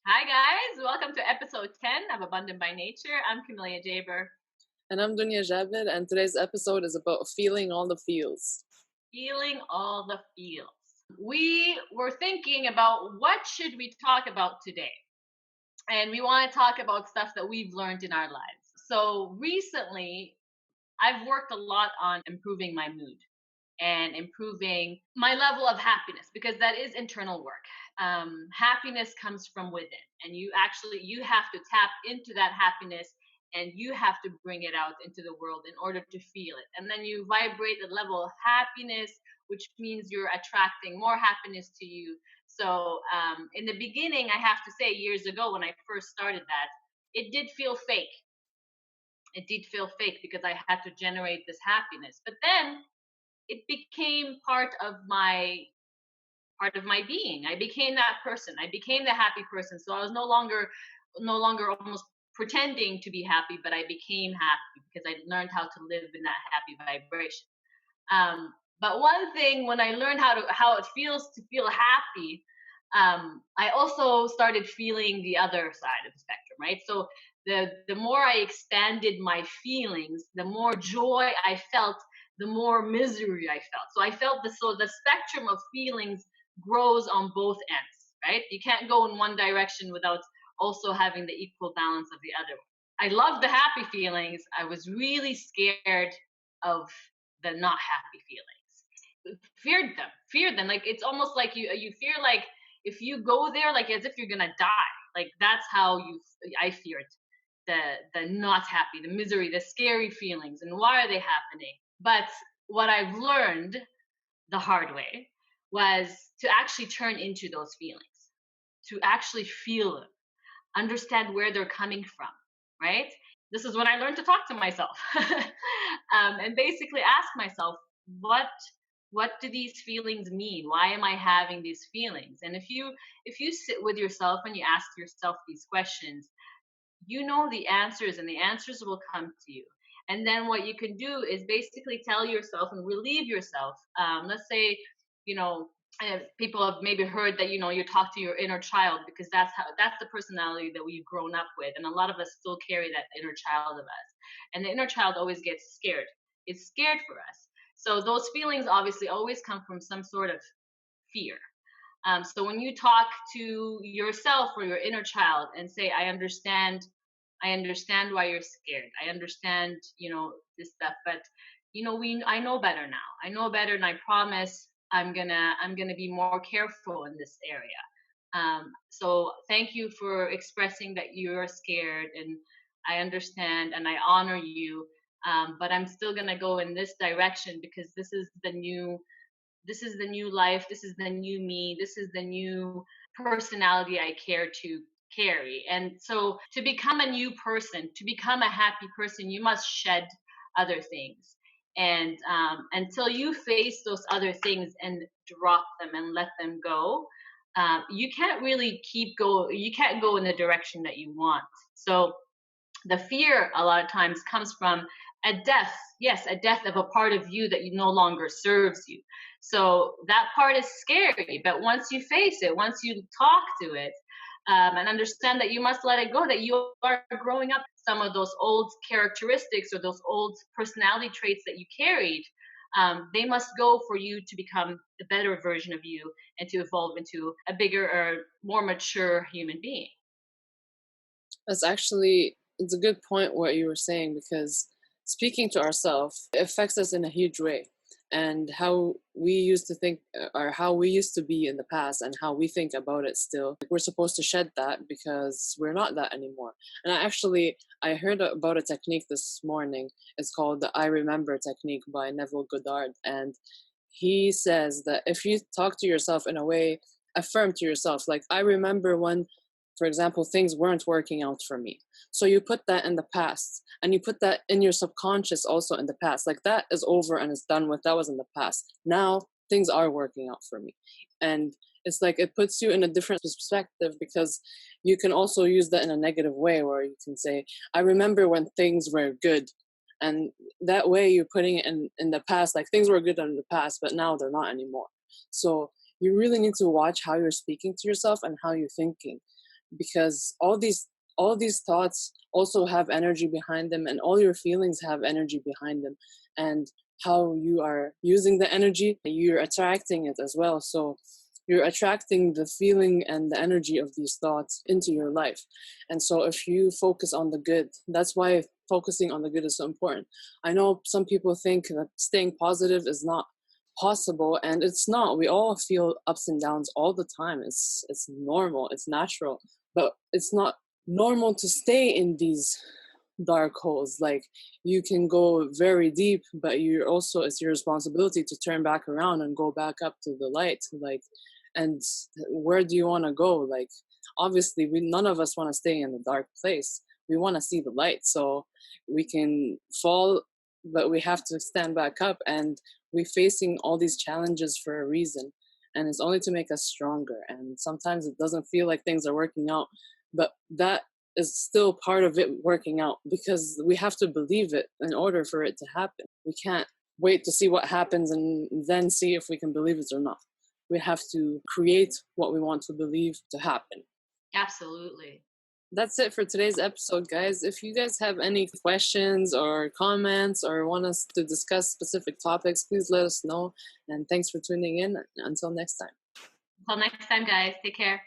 Hi, guys. Welcome to episode 10 of Abundant by Nature. I'm Camelia Jaber. And I'm Dunya Jabir, and today's episode is about feeling all the feels. Feeling all the feels. We were thinking about what should we talk about today? And we want to talk about stuff that we've learned in our lives. So recently, I've worked a lot on improving my mood and improving my level of happiness because that is internal work. Happiness comes from within, and you have to tap into that happiness, and you have to bring it out into the world in order to feel it. And then you vibrate the level of happiness, which means you're attracting more happiness to you. So in the beginning, I have to say, years ago when I first started that, it did feel fake. It did feel fake because I had to generate this happiness. But then it became part of my being. I became that person. I became the happy person. So I was no longer almost pretending to be happy, but I became happy because I learned how to live in that happy vibration. But one thing, when I learned how it feels to feel happy, I also started feeling the other side of the spectrum, right? So the more I expanded my feelings, the more joy I felt, the more misery I felt. So the spectrum of feelings grows on both ends, right? You can't go in one direction without also having the equal balance of the other. I loved the happy feelings. I was really scared of the not happy feelings. Feared them. Like it's almost like you fear, like if you go there, like as if you're gonna die. Like that's how I feared the not happy, the misery, the scary feelings, and why are they happening? But what I've learned the hard way was to actually turn into those feelings, to actually feel them, understand where they're coming from, right? This is when I learned to talk to myself and basically ask myself, what what do these feelings mean? Why am I having these feelings? And if you sit with yourself and you ask yourself these questions, you know the answers, and the answers will come to you. And then what you can do is basically tell yourself and relieve yourself. Let's say, you know, people have maybe heard that you talk to your inner child, because that's the personality that we've grown up with, and a lot of us still carry that inner child of us. And the inner child always gets scared. It's scared for us. So those feelings obviously always come from some sort of fear. So when you talk to yourself or your inner child and say, I understand why you're scared. I understand, this stuff, but I know better now. I know better, and I promise I'm gonna be more careful in this area. So thank you for expressing that you're scared, and I understand and I honor you. But I'm still gonna go in this direction because this is the new life, this is the new me, this is the new personality I care to carry. And so to become a new person, to become a happy person, you must shed other things. And until you face those other things and drop them and let them go, you can't really you can't go in the direction that you want. So the fear a lot of times comes from a death. Yes, a death of a part of you that no longer serves you. So that part is scary, but once you face it, once you talk to it, and understand that you must let it go, that you are growing up, some of those old characteristics or those old personality traits that you carried, they must go for you to become the better version of you and to evolve into a bigger or more mature human being. It's a good point what you were saying, because speaking to ourselves affects us in a huge way. And how we used to think, or how we used to be in the past, and how we think about it still. We're supposed to shed that because we're not that anymore. And I heard about a technique this morning. It's called the I Remember technique by Neville Goddard. And he says that if you talk to yourself in a way, affirm to yourself, like, I remember when, for example, things weren't working out for me. So you put that in the past, and you put that in your subconscious also in the past. Like, that is over and it's done with. That was in the past. Now things are working out for me. And it's like it puts you in a different perspective, because you can also use that in a negative way, where you can say, I remember when things were good. And that way you're putting it in the past, like things were good in the past, but now they're not anymore. So you really need to watch how you're speaking to yourself and how you're thinking. because all these thoughts also have energy behind them, and all your feelings have energy behind them, and how you are using the energy, you're attracting it as well. So you're attracting the feeling and the energy of these thoughts into your life. And so if you focus on the good, that's why focusing on the good is so important. I know some people think that staying positive is not possible, and it's not. We all feel ups and downs all the time. It's normal, it's natural, but it's not normal to stay in these dark holes. Like, you can go very deep, but you're also, it's your responsibility to turn back around and go back up to the light. Like, and where do you want to go? Like, obviously we, none of us want to stay in the dark place. We want to see the light. So we can fall, but we have to stand back up, and we're facing all these challenges for a reason, and it's only to make us stronger. And sometimes it doesn't feel like things are working out, but that is still part of it working out, because we have to believe it in order for it to happen. We can't wait to see what happens and then see if we can believe it or not. We have to create what we want to believe to happen. Absolutely. That's it for today's episode, guys. If you guys have any questions or comments or want us to discuss specific topics, please let us know. And thanks for tuning in. Until next time. Until next time, guys. Take care.